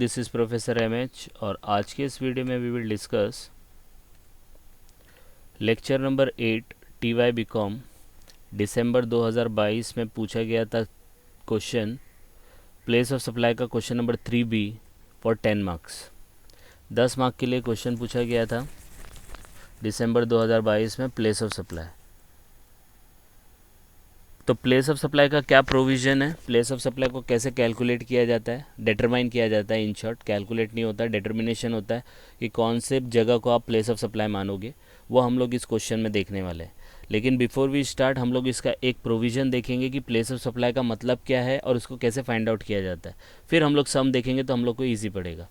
This is professor MH और आज के इस वीडियो में we will discuss lecture number 8 TY BCom दिसंबर 2022 में पूछा गया था क्वेश्चन प्लेस ऑफ सप्लाई का question number 3B for 10 marks. 10 mark के लिए क्वेश्चन पूछा गया था दिसंबर 2022 में प्लेस ऑफ सप्लाई। तो प्लेस ऑफ सप्लाई का क्या प्रोविज़न है, प्लेस ऑफ सप्लाई को कैसे कैलकुलेट किया जाता है, डिटरमाइन किया जाता है। इन शॉर्ट कैलकुलेट नहीं होता है, डिटर्मिनेशन होता है कि कौन से जगह को आप प्लेस ऑफ सप्लाई मानोगे, वो हम लोग इस क्वेश्चन में देखने वाले हैं। लेकिन बिफोर वी स्टार्ट हम लोग इसका एक प्रोविज़न देखेंगे कि प्लेस ऑफ सप्लाई का मतलब क्या है और उसको कैसे फाइंड आउट किया जाता है। फिर हम लोग सम देखेंगे तो हम लोग को ईजी पड़ेगा।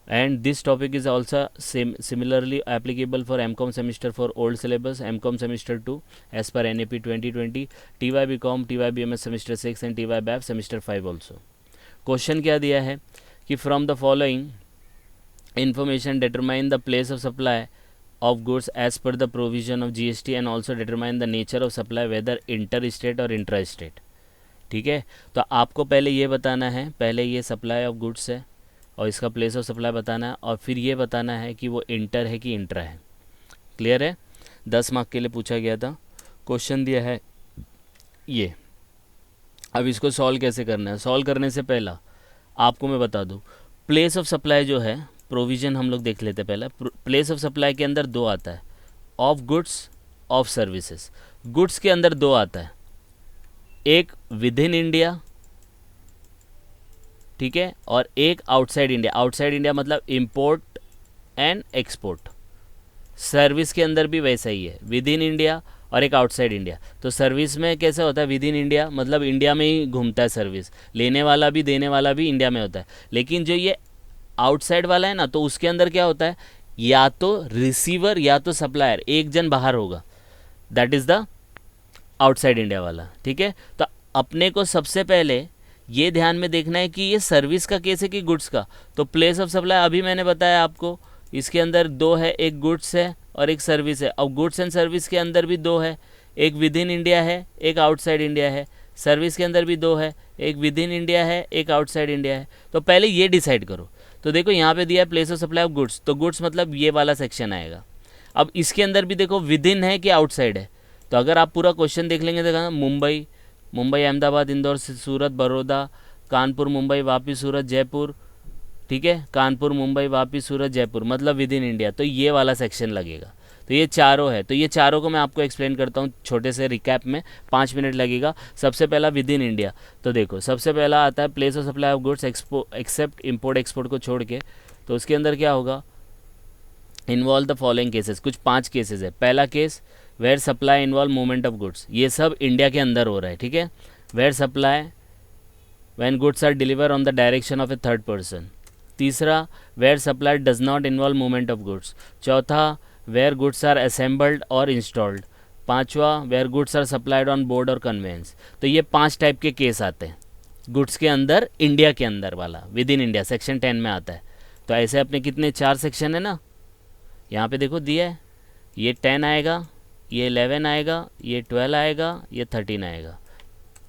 And this topic is also similarly applicable for MCOM semester for old syllabus, MCOM semester 2 as per NAP 2020, TY BCom, TY BMS semester 6 and TY BAF semester 5 also. Question क्या दिया है कि from the following information determine the place of supply of goods as per the provision of GST and also determine the nature of supply whether interstate or intrastate. ठीक है, तो आपको पहले ये बताना है, पहले ये सप्लाई ऑफ गुड्स है और इसका प्लेस ऑफ सप्लाई बताना है और फिर ये बताना है कि वो इंटर है कि इंट्रा है। क्लियर है? 10 मार्क के लिए पूछा गया था, क्वेश्चन दिया है ये। अब इसको सॉल्व कैसे करना है? सॉल्व करने से पहला आपको मैं बता दूँ, प्लेस ऑफ सप्लाई जो है प्रोविज़न हम लोग देख लेते हैं। पहला प्लेस ऑफ सप्लाई के अंदर दो आता है, of goods, of services. Goods के अंदर दो आता है, एक विद इन इंडिया, ठीक है, और एक आउटसाइड इंडिया। आउटसाइड इंडिया मतलब इंपोर्ट एंड एक्सपोर्ट। सर्विस के अंदर भी वैसा ही है, विद इन इंडिया और एक आउटसाइड इंडिया। तो सर्विस में कैसे होता है, विद इन इंडिया मतलब इंडिया में ही घूमता है सर्विस, लेने वाला भी देने वाला भी इंडिया में होता है। लेकिन जो ये आउटसाइड वाला है ना, तो उसके अंदर क्या होता है, या तो रिसीवर या तो सप्लायर, एक जन बाहर होगा, that is the outside India वाला। ठीक है, तो अपने को सबसे पहले ये ध्यान में देखना है कि ये सर्विस का केस है कि गुड्स का। तो प्लेस ऑफ सप्लाई अभी मैंने बताया आपको, इसके अंदर दो है, एक गुड्स है और एक सर्विस है। अब गुड्स एंड सर्विस के अंदर भी दो है, एक विद इन इंडिया है, एक आउटसाइड इंडिया है। सर्विस के अंदर भी दो है, एक विद इन इंडिया है, एक आउटसाइड इंडिया है। तो पहले ये डिसाइड करो। तो देखो यहाँ पे दिया है place of supply of goods, तो गुड्स मतलब ये वाला सेक्शन आएगा। अब इसके अंदर भी देखो विद इन है कि आउटसाइड है। तो अगर आप पूरा क्वेश्चन देख लेंगे, देखा मुंबई, अहमदाबाद, इंदौर, सूरत, बड़ौदा, कानपुर, मुंबई, वापी, सूरत, जयपुर। ठीक है, कानपुर, मुंबई, वापी, सूरत, जयपुर मतलब विद इन इंडिया। तो ये वाला सेक्शन लगेगा। तो ये चारों है। तो ये चारों को मैं आपको एक्सप्लेन करता हूँ छोटे से रिकैप में, 5 मिनट लगेगा। सबसे पहला विद इन इंडिया। तो देखो सबसे पहला आता है place of supply of goods except import export को छोड़ के। तो उसके अंदर क्या होगा, इन्वॉल्व द फॉलोइंग केसेस। कुछ 5 केसेस है। पहला case where supply involve movement of goods, ये सब इंडिया के अंदर हो रहा है। ठीक है, where supply when goods are deliver on the direction of a third person. तीसरा, where supply does not involve movement of goods. चौथा, वेयर गुड्स आर असेंबल्ड और इंस्टॉल्ड। पांचवा, where goods are supplied on board और conveyance. तो ये 5 type के case आते हैं गुड्स के अंदर, इंडिया के अंदर वाला, विद इन इंडिया सेक्शन 10 में आता है। तो ऐसे अपने कितने 4 सेक्शन है ना, यहाँ पे देखो दिया है, ये 10 आएगा, ये 11 आएगा, ये 12 आएगा, ये 13 आएगा।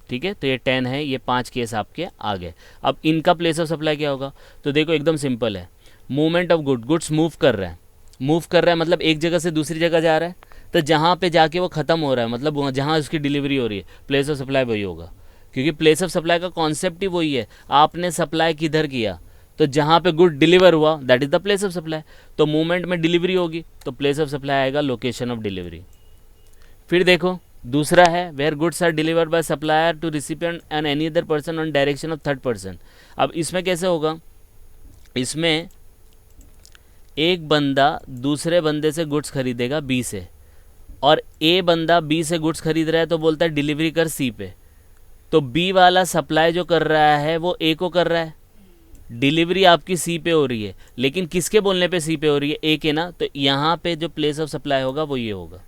ठीक है, तो ये 10 है, ये 5 केस आपके आ गए। अब इनका प्लेस ऑफ सप्लाई क्या होगा, तो देखो एकदम सिंपल है। मूवमेंट ऑफ गुड्स मूव कर रहा है, मूव कर रहा है मतलब एक जगह से दूसरी जगह जा रहा है। तो जहाँ पे जाके वो ख़त्म हो रहा है मतलब वहाँ जहाँ उसकी डिलीवरी हो रही है, प्लेस ऑफ सप्लाई वही होगा। क्योंकि प्लेस ऑफ सप्लाई का कॉन्सेप्ट ही वही है, आपने सप्लाई किधर किया, तो जहाँ पे गुड डिलीवर हुआ that is the place of supply. तो मूवमेंट में डिलीवरी होगी तो प्लेस ऑफ सप्लाई आएगा लोकेशन ऑफ डिलीवरी। फिर देखो दूसरा है where goods are delivered by supplier to recipient and any other person on direction of third person. अब इसमें कैसे होगा, इसमें एक बंदा दूसरे बंदे से गुड्स खरीदेगा बी से, और ए बंदा बी से गुड्स खरीद रहा है तो बोलता है डिलीवरी कर सी पे। तो बी वाला सप्लाई जो कर रहा है वो ए को कर रहा है, डिलीवरी आपकी सी पे हो रही है, लेकिन किसके बोलने पे सी पे हो रही है, ए के ना। तो यहाँ पे जो प्लेस ऑफ सप्लाई होगा वो ये होगा।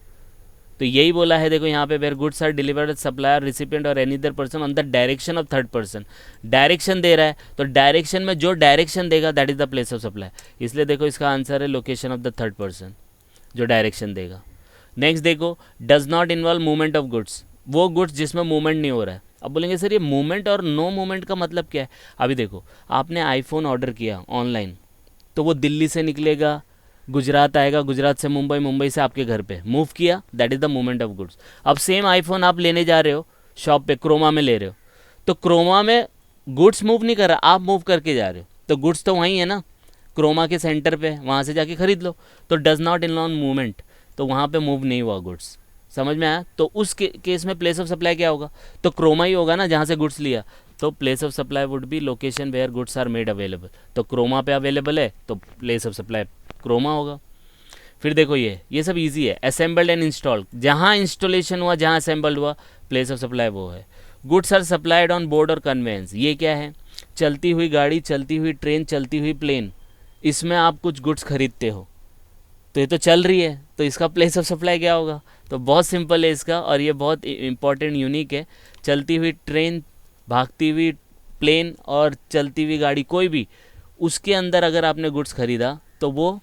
तो यही बोला है, देखो यहाँ पे where goods are delivered supplier recipient और any other person on the direction of third person. Direction दे रहा है तो डायरेक्शन में जो डायरेक्शन देगा that is the place of supply. इसलिए देखो इसका आंसर है location of the third person, जो डायरेक्शन देगा। नेक्स्ट देखो does not involve movement of goods, वो गुड्स जिसमें मूवमेंट नहीं हो रहा है। अब बोलेंगे सर ये मूवमेंट और नो मूवमेंट का मतलब क्या है? अभी देखो, आपने आईफोन ऑर्डर किया ऑनलाइन, तो वो दिल्ली से निकलेगा, गुजरात आएगा, गुजरात से मुंबई, मुंबई से आपके घर पे मूव किया, that is the movement of goods. अब सेम आईफोन आप लेने जा रहे हो शॉप पे, क्रोमा में ले रहे हो, तो क्रोमा में गुड्स मूव नहीं कर रहा, आप मूव करके जा रहे हो, तो गुड्स तो वहीं है ना, क्रोमा के सेंटर पे, वहाँ से जाके खरीद लो, तो डज नॉट इनवॉल्व मूवमेंट, तो वहाँ पे मूव नहीं हुआ गुड्स। समझ में आया? तो उस केस में प्लेस ऑफ सप्लाई क्या होगा? तो क्रोमा ही होगा ना जहाँ से गुड्स लिया, तो place of supply would be location where goods are made available. तो क्रोमा पे अवेलेबल है तो प्लेस ऑफ सप्लाई क्रोमा होगा। फिर देखो ये सब इजी है। असेंबल्ड एंड इंस्टॉल्ड, जहाँ इंस्टॉलेशन हुआ, जहाँ असेंबल्ड हुआ, प्लेस ऑफ सप्लाई वो है। Goods are supplied on board और कन्वेंस, ये क्या है? चलती हुई गाड़ी, चलती हुई ट्रेन, चलती हुई प्लेन, इसमें आप कुछ गुड्स खरीदते हो, तो ये तो चल रही है, तो इसका प्लेस ऑफ सप्लाई क्या होगा? तो बहुत सिंपल है इसका, और ये बहुत इंपॉर्टेंट यूनिक है। चलती हुई ट्रेन, भागती हुई प्लेन और चलती हुई गाड़ी, कोई भी, उसके अंदर अगर आपने गुड्स खरीदा तो वो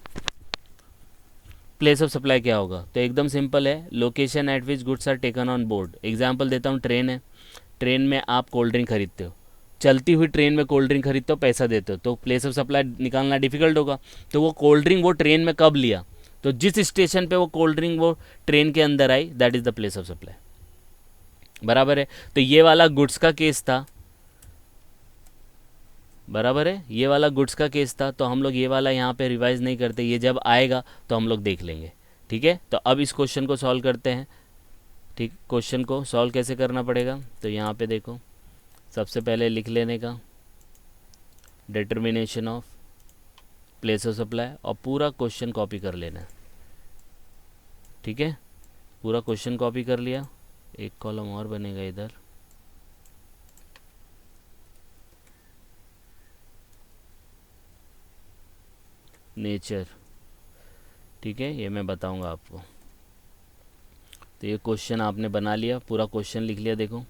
प्लेस ऑफ सप्लाई क्या होगा? तो एकदम सिंपल है, location at which goods are taken on board. Example देता हूँ, ट्रेन है, ट्रेन में आप कोल्ड ड्रिंक खरीदते हो, चलती हुई ट्रेन में कोल्ड ड्रिंक खरीदते हो, पैसा देते हो, तो प्लेस ऑफ सप्लाई निकालना डिफिकल्ट होगा। तो वो कोल्ड ड्रिंक वो ट्रेन में कब लिया, तो जिस स्टेशन पे वो कोल्ड ड्रिंक वो ट्रेन के अंदर आई, that is the place of supply. बराबर है? तो ये वाला गुड्स का केस था, बराबर है, ये वाला गुड्स का केस था, तो हम लोग ये वाला यहाँ पे रिवाइज नहीं करते, ये जब आएगा तो हम लोग देख लेंगे। ठीक है, तो अब इस क्वेश्चन को सॉल्व करते हैं। ठीक, क्वेश्चन को सॉल्व कैसे करना पड़ेगा? तो यहाँ पे देखो, सबसे पहले लिख लेने का determination of place of supply, और पूरा क्वेश्चन कॉपी कर लेना है। ठीक है, पूरा क्वेश्चन कॉपी कर लिया, एक कॉलम और बनेगा इधर, नेचर। ठीक है, ये मैं बताऊंगा आपको। तो ये क्वेश्चन आपने बना लिया, पूरा क्वेश्चन लिख लिया, देखो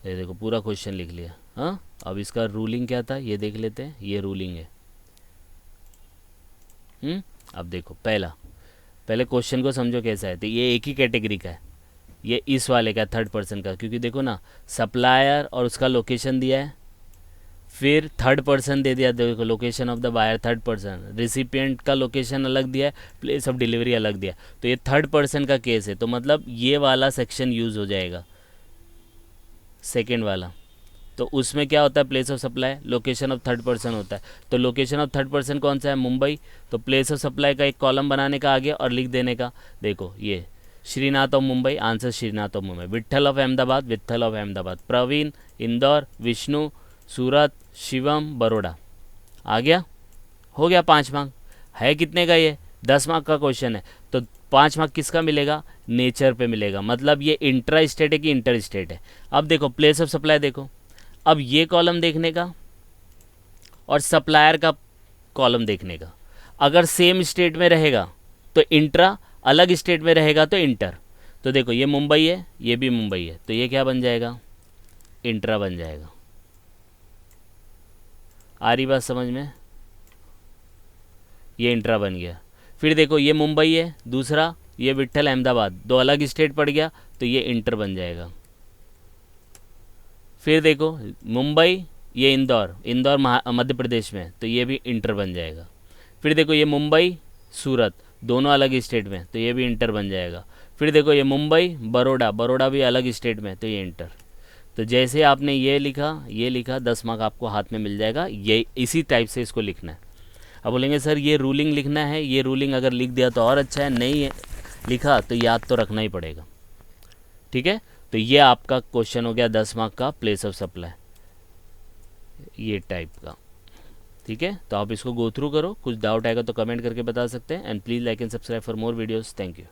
ये देखो पूरा क्वेश्चन लिख लिया। हाँ, अब इसका रूलिंग क्या था ये देख लेते हैं, ये रूलिंग है। अब देखो, पहले क्वेश्चन को समझो कैसा है। तो ये एक ही कैटेगरी का है, ये इस वाले का थर्ड पर्सन का, क्योंकि देखो ना, सप्लायर और उसका लोकेशन दिया है, फिर थर्ड पर्सन दे दिया, देखो location of the buyer third person, recipient का लोकेशन अलग दिया है, प्लेस ऑफ डिलीवरी अलग दिया, तो ये थर्ड पर्सन का केस है, तो मतलब ये वाला सेक्शन यूज़ हो जाएगा, सेकेंड वाला। तो उसमें क्या होता है? Place of supply location of third person होता है। तो लोकेशन ऑफ थर्ड पर्सन कौन सा है? मुंबई। तो प्लेस ऑफ सप्लाई का एक कॉलम बनाने का आगे और लिख देने का, देखो ये Shrinath of Mumbai, answer Shrinath of Mumbai, Vitthal of Ahmedabad, Vitthal of Ahmedabad, Pravin Indore, Vishnu Surat, Shivam Baroda. आ गया? हो गया 5 मार्क। है कितने का ये? 10 मार्क का क्वेश्चन है, तो 5 मार्क किसका मिलेगा? नेचर पे मिलेगा। मतलब ये इंट्रा स्टेट है कि इंटर स्टेट है। अब देखो प्लेस ऑफ सप्लाई, देखो अब ये कॉलम देखने का और सप्लायर का कॉलम देखने का, अगर सेम स्टेट में रहेगा तो इंट्रा, अलग स्टेट में रहेगा तो इंटर। तो देखो ये मुंबई है, ये भी मुंबई है, तो ये क्या बन जाएगा? इंट्रा बन जाएगा। आ रही बात समझ में? ये इंट्रा बन गया। फिर देखो ये मुंबई है दूसरा, ये विट्ठल अहमदाबाद, दो अलग स्टेट पड़ गया, तो ये इंटर बन जाएगा। फिर देखो मुंबई, ये इंदौर, इंदौर मध्य प्रदेश में, तो ये भी इंटर बन जाएगा। फिर देखो ये मुंबई सूरत, दोनों अलग स्टेट में, तो ये भी इंटर बन जाएगा। फिर देखो ये मुंबई बड़ौदा, बड़ौदा भी अलग स्टेट में, तो ये इंटर। तो जैसे आपने ये लिखा 10 मार्क आपको हाथ में मिल जाएगा। ये इसी टाइप से इसको लिखना है। अब बोलेंगे सर ये रूलिंग लिखना है, ये रूलिंग अगर लिख दिया तो और अच्छा है, नहीं है लिखा तो याद तो रखना ही पड़ेगा। ठीक है, तो ये आपका क्वेश्चन हो गया 10 मार्क का, प्लेस ऑफ सप्लाई, ये टाइप का। ठीक है, तो आप इसको गो थ्रू करो, कुछ डाउट आएगा तो कमेंट करके बता सकते हैं। And please like and subscribe for more videos. Thank you.